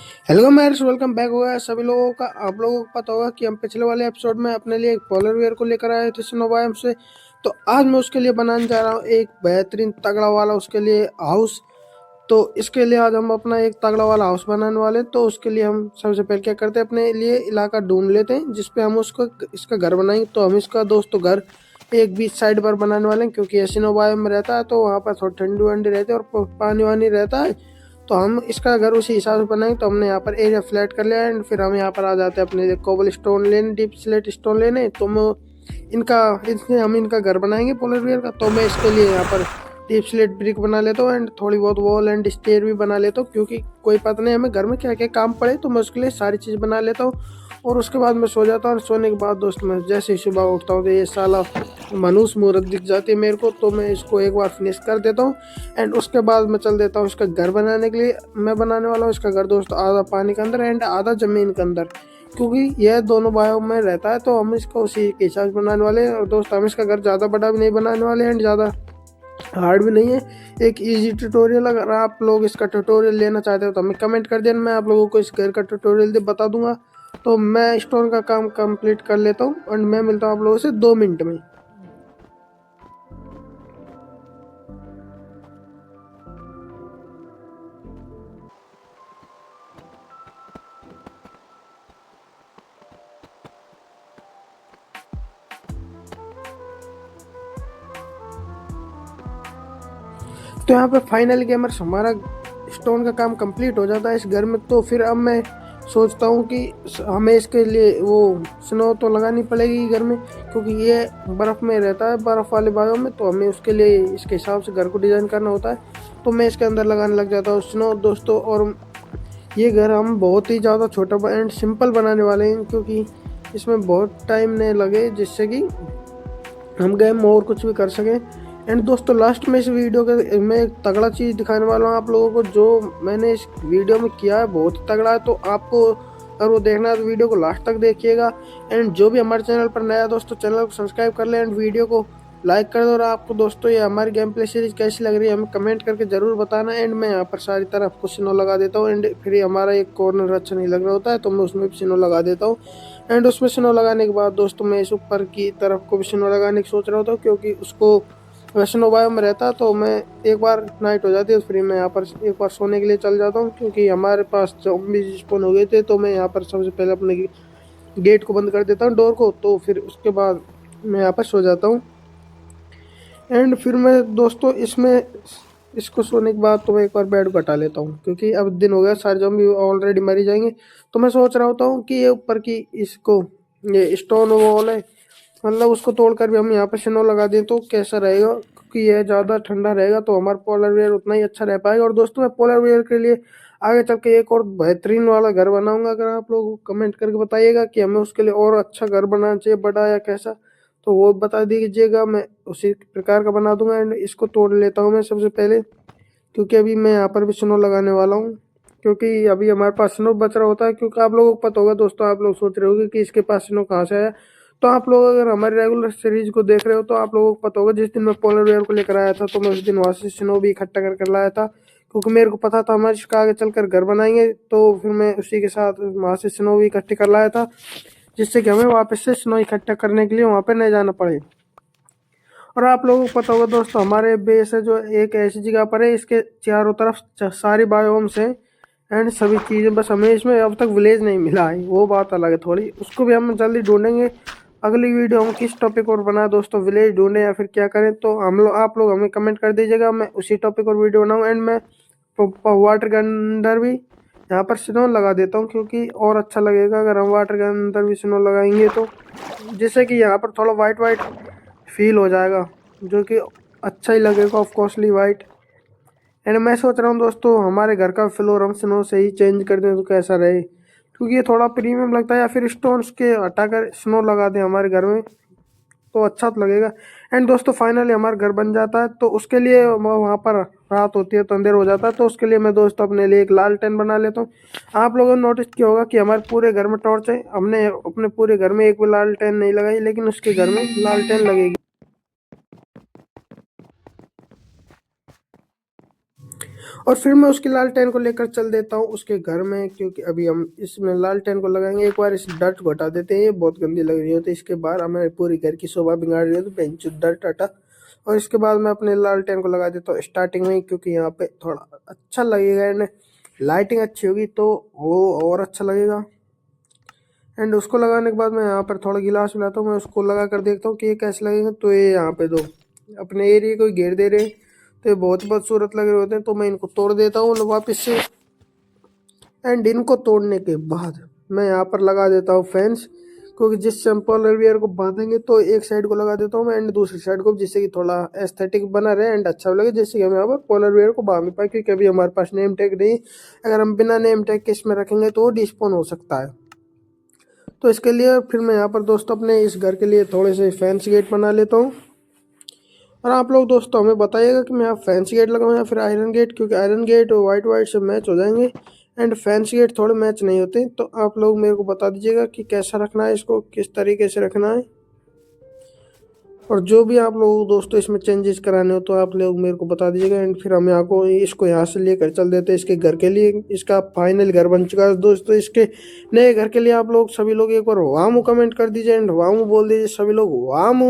Hello Mayers, welcome back होगा सभी लोगों का। आप लोगों को पता होगा कि हम पिछले वाले एपिसोड में अपने लिए एक पोलर वेयर को लेकर आए थे स्नोबायम से। तो आज मैं उसके लिए बनाने जा रहा हूँ एक बेहतरीन तगड़ा वाला उसके लिए हाउस। तो इसके लिए आज हम अपना एक तगड़ा वाला हाउस बनाने वाले हैं। तो उसके लिए हम सबसे पहले क्या करते हैं, अपने लिए इलाका ढूंढ लेते हैं जिसपे हम उसको इसका घर बनाएंगे। तो हम इसका दोस्तों घर एक बीच साइड पर बनाने वाले हैं, क्योंकि ये स्नोबायम में रहता है तो वहाँ पर थोड़ी ठंडी वंडी रहती है और पानी वानी रहता है। तो हम इसका घर उसी हिसाब से बनाएंगे। तो हमने यहाँ पर एरिया फ्लैट कर लिया एंड फिर हम यहाँ पर आ जाते हैं अपने कोबल स्टोन लेने, डीप स्लेट स्टोन लेने। तो मैं इनका इसमें हम इनका घर बनाएंगे पोलर बियर का। तो मैं इसके लिए यहाँ पर डीप स्लेट ब्रिक बना लेता हूँ एंड थोड़ी बहुत वॉल एंड स्टेयर भी बना लेता हूँ, क्योंकि कोई पता नहीं हमें घर में क्या क्या काम पड़े। तो मैं उसके लिए सारी चीज़ बना लेता हूँ और उसके बाद मैं सो जाता हूँ। सोने के बाद दोस्त मैं जैसे ही सुबह उठता हूँ तो ये साला मनुष्य मूर्त दिख जाती है मेरे को। तो मैं इसको एक बार फिनिश कर देता हूँ एंड उसके बाद मैं चल देता हूँ इसका घर बनाने के लिए। मैं बनाने वाला हूँ इसका घर दोस्तों आधा पानी के अंदर एंड आधा ज़मीन के अंदर, क्योंकि यह दोनों बायोम में रहता है। तो हम इसको उसी के हिसाब से बनाने वाले हैं। और दोस्त हम इसका घर ज़्यादा बड़ा भी नहीं बनाने वाले एंड ज़्यादा हार्ड भी नहीं है। एक इजी ट्यूटोरियल, अगर आप लोग इसका ट्यूटोरियल लेना चाहते हो तो हमें कमेंट कर देना, मैं आप लोगों को इस घर का ट्यूटोरियल बता दूंगा। तो मैं स्टोन का काम कंप्लीट कर लेता हूँ और मैं मिलता हूँ आप लोगों से 2 मिनट में। तो यहाँ पे फाइनल गेमर्स हमारा स्टोन का काम कंप्लीट हो जाता है इस घर में। तो फिर अब मैं सोचता हूँ कि हमें इसके लिए वो स्नो तो लगानी पड़ेगी घर में, क्योंकि ये बर्फ़ में रहता है, बर्फ़ वाले बायों में। तो हमें उसके लिए इसके हिसाब से घर को डिज़ाइन करना होता है। तो मैं इसके अंदर लगाने लग जाता हूँ स्नो दोस्तों। और ये घर हम बहुत ही ज़्यादा छोटा एंड सिंपल बनाने वाले हैं, क्योंकि इसमें बहुत टाइम नहीं लगे, जिससे कि हम गेम और कुछ भी कर सकें। एंड दोस्तों लास्ट में इस वीडियो के मैं एक तगड़ा चीज़ दिखाने वाला हूँ आप लोगों को। जो मैंने इस वीडियो में किया है बहुत ही तगड़ा है। तो आपको अगर वो देखना है तो वीडियो को लास्ट तक देखिएगा। एंड जो भी हमारे चैनल पर नया दोस्तों, चैनल को सब्सक्राइब कर ले एंड वीडियो को लाइक कर दो। और आपको दोस्तों ये हमारी गेम प्ले सीरीज कैसी लग रही है हमें कमेंट करके ज़रूर बताना। एंड मैं यहाँ पर सारी तरफ आपको सिनो लगा देता हूँ एंड फिर हमारा एक कॉर्नर अच्छा नहीं लग रहा होता है तो मैं उसमें भी सिनो लगा देता हूँ। एंड उसमें सिनो लगाने के बाद दोस्तों मैं इस ऊपर की तरफ को भी सिनो लगाने की सोच रहा होता हूँ, क्योंकि उसको वैष्णो बायो में रहता। तो मैं एक बार नाइट हो जाती है तो फिर मैं यहाँ पर एक बार सोने के लिए चल जाता हूँ, क्योंकि हमारे पास ज़ॉम्बी स्पॉन हो गए थे। तो मैं यहाँ पर सबसे पहले अपने गेट को बंद कर देता हूँ, डोर को। तो फिर उसके बाद मैं यहाँ पर सो जाता हूँ। एंड फिर मैं दोस्तों इसमें इसको सोने के बाद तो मैं एक बार बेड को हटा लेता हूँ, क्योंकि अब दिन हो गया, सारे ज़ॉम्बी ऑलरेडी मरी जाएंगे। तो मैं सोच रहा होता हूँ कि ये ऊपर की इसको ये स्टोन वॉल है, मतलब उसको तोड़कर भी हम यहाँ पे स्नो लगा दें तो कैसा रहेगा, क्योंकि यह ज़्यादा ठंडा रहेगा तो हमारा पोलर वेयर उतना ही अच्छा रह पाएगा। और दोस्तों मैं पोलर वेयर के लिए आगे चल के एक और बेहतरीन वाला घर बनाऊंगा। अगर आप लोग कमेंट करके बताइएगा कि हमें उसके लिए और अच्छा घर बनाना चाहिए, बड़ा या कैसा, तो वो बता दीजिएगा, मैं उसी प्रकार का बना दूंगा। एंड इसको तोड़ लेता हूँ मैं सबसे पहले, क्योंकि अभी मैं यहाँ पर भी स्नो लगाने वाला हूँ, क्योंकि अभी हमारे पास स्नो बच रहा होता है। क्योंकि आप लोगों को पता होगा दोस्तों, आप लोग सोच रहे होगे कि इसके पास स्नो कहाँ से आया। तो आप लोग अगर हमारे रेगुलर सीरीज को देख रहे हो तो आप लोगों को पता होगा, जिस दिन मैं पोलर बेयर को लेकर आया था तो मैं उस दिन वहाँ से स्नो भी इकट्ठा कर लाया था, क्योंकि मेरे को पता था हमारे इसका आगे चलकर घर बनाएंगे। तो फिर मैं उसी के साथ वहाँ से स्नो भी इकट्ठी कर लाया था, जिससे कि हमें वापस से स्नो इकट्ठा करने के लिए वहाँ पर नहीं जाना पड़े। और आप लोगों को पता होगा दोस्तों, हमारे बेस है जो एक ऐसी जगह पर है, इसके चारों तरफ सारी बायोम्स हैं एंड सभी चीज़ें, बस हमें इसमें अब तक विलेज नहीं मिला है, वो बात अलग है थोड़ी, उसको भी हम जल्दी ढूंढेंगे। अगली वीडियो हम किस टॉपिक और बनाए दोस्तों, विलेज ढूंढें या फिर क्या करें, तो हम लोग आप लोग हमें कमेंट कर दीजिएगा, मैं उसी टॉपिक और वीडियो बनाऊँ। एंड मैं वाटर के अंदर भी यहाँ पर स्नो लगा देता हूँ, क्योंकि और अच्छा लगेगा अगर हम वाटर के अंदर भी स्नो लगाएंगे तो, जिससे कि यहाँ पर थोड़ा वाइट वाइट फील हो जाएगा, जो कि अच्छा ही लगेगा, ऑफ कोर्सली वाइट। एंड मैं सोच रहा हूँ दोस्तों हमारे घर का फ्लोर हम स्नो से ही चेंज कर दें तो कैसा रहे, क्योंकि ये थोड़ा प्रीमियम लगता है। या फिर स्टोन्स के हटाकर स्नो लगा दें हमारे घर में तो अच्छा तो लगेगा। एंड दोस्तों फाइनली हमारा घर बन जाता है, तो उसके लिए वहाँ पर रात होती है तो अंधेर हो जाता है। तो उसके लिए मैं दोस्तों अपने लिए एक लालटेन बना लेता हूँ। आप लोगों ने नोटिस किया होगा कि हमारे पूरे घर में टॉर्च है, हमने अपने पूरे घर में एक भी लालटेन नहीं लगाई, लेकिन उसके घर में लालटेन लगेगी। और फिर मैं उसकी लालटेन को लेकर चल देता हूँ उसके घर में, क्योंकि अभी हम इसमें लालटेन को लगाएंगे। एक बार इस डर्ट को हटा देते हैं, ये बहुत गंदी लग रही होती है। इसके बाद हमें पूरी घर की शोभा बिगाड़ रही है, तो बेंच डर्ट हटा। और इसके बाद मैं अपने लालटेन को लगा देता हूँ स्टार्टिंग में ही, क्योंकि यहाँ पे थोड़ा अच्छा लगेगा एंड लाइटिंग अच्छी होगी तो वो और अच्छा लगेगा। एंड उसको लगाने के बाद मैं यहाँ पर थोड़ा गिलास मिलाता हूँ, मैं उसको लगा कर देखता हूँ कि ये कैसे लगेगा। तो ये यहाँ पे दो अपने एरिया को घेर दे रहे हैं, तो ये बहुत बदसूरत लग रहे होते हैं। तो मैं इनको तोड़ देता हूँ वापस से। एंड इनको तोड़ने के बाद मैं यहाँ पर लगा देता हूँ फैंस, क्योंकि जिससे हम पोलर बियर को बांधेंगे तो एक साइड को लगा देता हूँ मैं एंड दूसरी साइड को, जिससे कि थोड़ा एस्थेटिक बना रहे एंड अच्छा लगे, जिससे कि हम यहाँ पर पोलर बियर को बांध पाए। क्योंकि अभी हमारे पास नेम टैग नहीं, अगर हम बिना नेम टैग के इसमें रखेंगे तो वो डिस्पोन हो सकता है। तो इसके लिए फिर मैं यहाँ पर दोस्तों अपने इस घर के लिए थोड़े से फैंसी गेट बना लेता हूँ। और आप लोग दोस्तों हमें बताइएगा कि मैं यहाँ फैंसी गेट लगाऊँ या फिर आयरन गेट, क्योंकि आयरन गेट वाइट वाइट से मैच हो जाएंगे एंड फैंसी गेट थोड़े मैच नहीं होते। तो आप लोग मेरे को बता दीजिएगा कि कैसा रखना है, इसको किस तरीके से रखना है। और जो भी आप लोग दोस्तों इसमें चेंजेस कराने हो तो आप लोग मेरे को बता दीजिएगा एंड फिर हम यहाँ को इसको यहाँ से लेकर चल देते हैं इसके घर के लिए। इसका फाइनल घर बन चुका है दोस्तों। इसके नए घर के लिए आप लोग सभी लोग एक बार वामू कमेंट कर दीजिए एंड वामू बोल दीजिए सभी लोग, वामू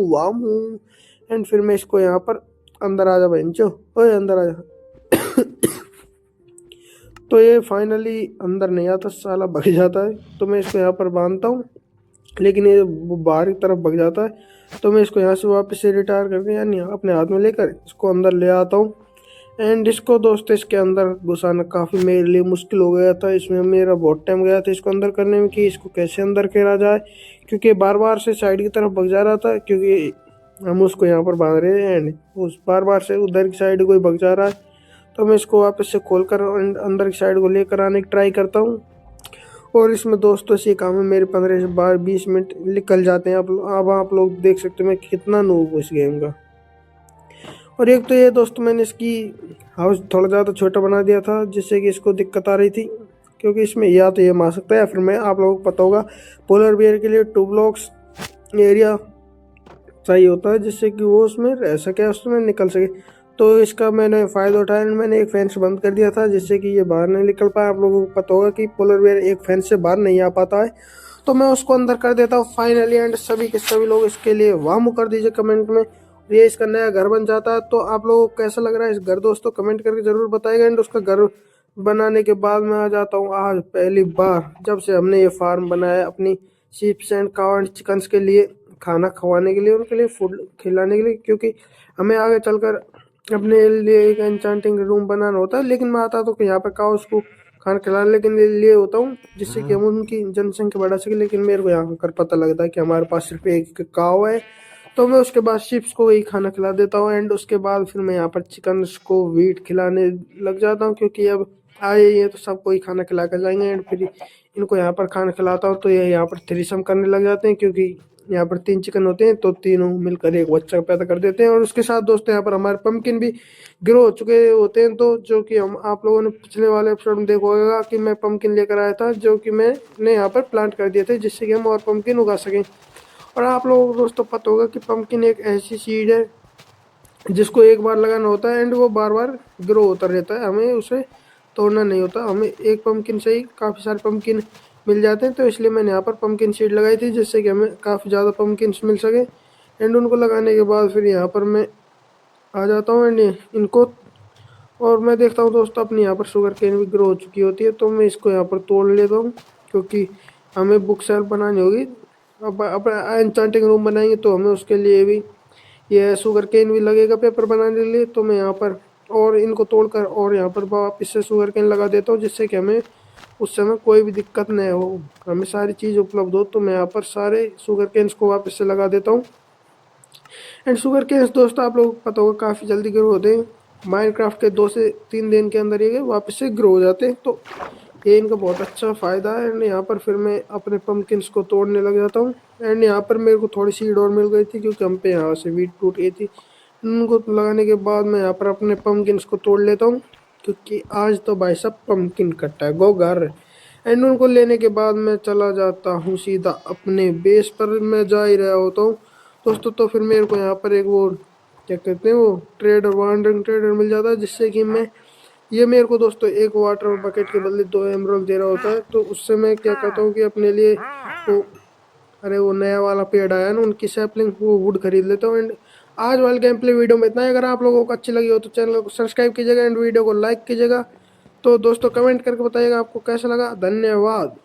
वामू। एंड फिर मैं इसको यहाँ पर अंदर आ जा बहनचो, ओए अंदर आ जा। तो ये फाइनली अंदर नहीं आता, साला भग जाता है। तो मैं इसको यहाँ पर बांधता हूँ, लेकिन ये बाहर की तरफ भग जाता है। तो मैं इसको यहाँ से वापस से रिटायर करके यानी अपने हाथ में लेकर इसको अंदर ले आता हूँ। एंड इसको दोस्तों इसके अंदर घुसाना काफ़ी मेरे लिए मुश्किल हो गया था। इसमें मेरा बहुत टाइम गया था इसको अंदर करने में कि इसको कैसे अंदर करा जाए, क्योंकि बार बार से साइड की तरफ भग जा रहा था। क्योंकि हम उसको यहाँ पर बांध रहे हैं एंड उस बार बार से उधर की साइड कोई भग जा रहा है। तो मैं इसको वापस से खोल कर अंदर की साइड को लेकर आने की ट्राई करता हूँ। और इसमें दोस्तों से काम है मेरे 15 से 20 मिनट निकल जाते हैं। अब आप लोग देख सकते हैं मैं कितना नूब हूँ इस गेम का। और एक तो ये दोस्तों मैंने इसकी हाउस थोड़ा ज़्यादा छोटा बना दिया था, जिससे कि इसको दिक्कत आ रही थी। क्योंकि इसमें या तो ये मार सकता है या फिर मैं, आप लोगों को पता होगा पोलर बियर के लिए 2 ब्लॉक्स एरिया चाहिए होता है, जिससे कि वो उसमें रह सके, उसमें निकल सके। तो इसका मैंने फ़ायदा उठाया, मैंने एक फेंस बंद कर दिया था जिससे कि ये बाहर नहीं निकल पाया। आप लोगों को पता होगा कि पोलर बियर एक फेंस से बाहर नहीं आ पाता है। तो मैं उसको अंदर कर देता हूँ फाइनली। एंड सभी के सभी लोग इसके लिए वामू कर दीजिए कमेंट में। ये इसका नया घर बन जाता है। तो आप लोगों को कैसा लग रहा है इस घर दोस्तों कमेंट करके ज़रूर बताइएगा। एंड उसका घर बनाने के बाद मैं आ जाता हूँ आज पहली बार जब से हमने ये फार्म बनाया अपनी sheeps and cow and chickens के लिए, खाना खवाने के लिए, उनके लिए फूड खिलाने के लिए। क्योंकि हमें आगे चलकर अपने लिए एक एन्चांटिंग रूम बनाना होता है। लेकिन मैं आता तो यहाँ पर काउस को खाना खिलाने लेकिन लिए होता हूँ, जिससे कि हम उनकी जनसंख्या बढ़ा सके। लेकिन मेरे को यहाँ कर पता लगता है कि हमारे पास सिर्फ एक काव है। तो मैं उसके बाद शिप्स को वही खाना खिला देता हूँ। एंड उसके बाद फिर मैं यहाँ पर चिकन्स को वीट खिलाने लग जाता हूँ, क्योंकि अब आए ये तो सबको ही खाना खिला कर जाएंगे। एंड फिर इनको यहाँ पर खाना खिलाता हूँ तो ये यहाँ पर थ्रीसम करने लग जाते हैं, क्योंकि यहाँ पर 3 चिकन होते हैं तो तीनों मिलकर एक बच्चा पैदा कर देते हैं। और उसके साथ दोस्तों यहाँ पर हमारे पंपकिन भी ग्रो हो चुके होते हैं। तो जो कि हम आप लोगों ने पिछले वाले एपिसोड में देखा होगा कि मैं पंपकिन लेकर आया था, जो कि मैंने यहाँ पर प्लांट कर दिए थे, जिससे कि हम और पंपकिन उगा सकें। और आप लोगों को दोस्तों पता होगा कि पंपकिन एक ऐसी सीड है जिसको एक बार लगाना होता है एंड वो बार बार ग्रो होता रहता है, हमें उसे तोड़ना नहीं होता। हमें एक पंपकिन से ही काफ़ी सारे पंपकिन मिल जाते हैं। तो इसलिए मैंने यहाँ पर पंपकिन सीड लगाई थी, जिससे कि हमें काफ़ी ज़्यादा पंपकिन्स मिल सके। एंड उनको लगाने के बाद फिर यहाँ पर मैं आ जाता हूँ एंड इनको, और मैं देखता हूँ दोस्तों अपनी यहाँ पर शुगर केन भी ग्रो हो चुकी होती है। तो मैं इसको यहाँ पर तोड़ लेता हूँ, क्योंकि हमें बुक शेल्फ बनानी होगी। अब अपना एन्चांटिंग रूम बनाएंगे तो हमें उसके लिए भी ये शुगर केन भी लगेगा पेपर बनाने के लिए। तो मैं यहाँ पर और इनको तोड़कर और यहाँ पर वापस से शुगर केन लगा देता हूँ, जिससे कि हमें उस समय कोई भी दिक्कत नहीं हो, हमें सारी चीज़ उपलब्ध हो। तो मैं यहाँ पर सारे शुगर केन्स को वापस से लगा देता हूँ। एंड शुगर केन्स दोस्तों आप लोगों को पता होगा काफ़ी जल्दी ग्रो होते हैं। माइनक्राफ्ट के 2 से 3 दिन के अंदर ये वापस से ग्रो हो जाते हैं। तो ये इनका बहुत अच्छा फ़ायदा है। एंड यहाँ पर फिर मैं अपने पम्पकिन्स को तोड़ने लग जाता हूँ। एंड यहाँ पर मेरे को थोड़ी सीड और मिल गई थी, क्योंकि हम पे यहाँ से वीट टूट गई थी। उनको लगाने के बाद मैं यहाँ पर अपने पम्पकिन्स को तोड़ लेता हूँ, क्योंकि आज तो भाई साहब पम्पकिन कट्टा है गो घर। एंड उनको लेने के बाद मैं चला जाता हूँ सीधा अपने बेस पर, मैं जा ही रहा होता हूँ दोस्तों। तो फिर मेरे को यहाँ पर एक वो क्या कहते हैं वो ट्रेडर, वांडरिंग ट्रेडर मिल जाता है, जिससे कि मैं ये मेरे को दोस्तों एक वाटर बकेट के बदले 2 एमरल्ड दे रहा होता है। तो उससे मैं क्या कहता हूँ कि अपने लिए वो, अरे वो नया वाला पेड़ आया ना, उनकी सैपलिंग, वो वुड खरीद लेता हूँ। एंड आज वाले गेम प्ले वीडियो में इतना है। अगर आप लोगों को अच्छी लगी हो तो चैनल को सब्सक्राइब कीजिएगा एंड वीडियो को लाइक कीजिएगा। तो दोस्तों कमेंट करके बताइएगा आपको कैसा लगा। धन्यवाद।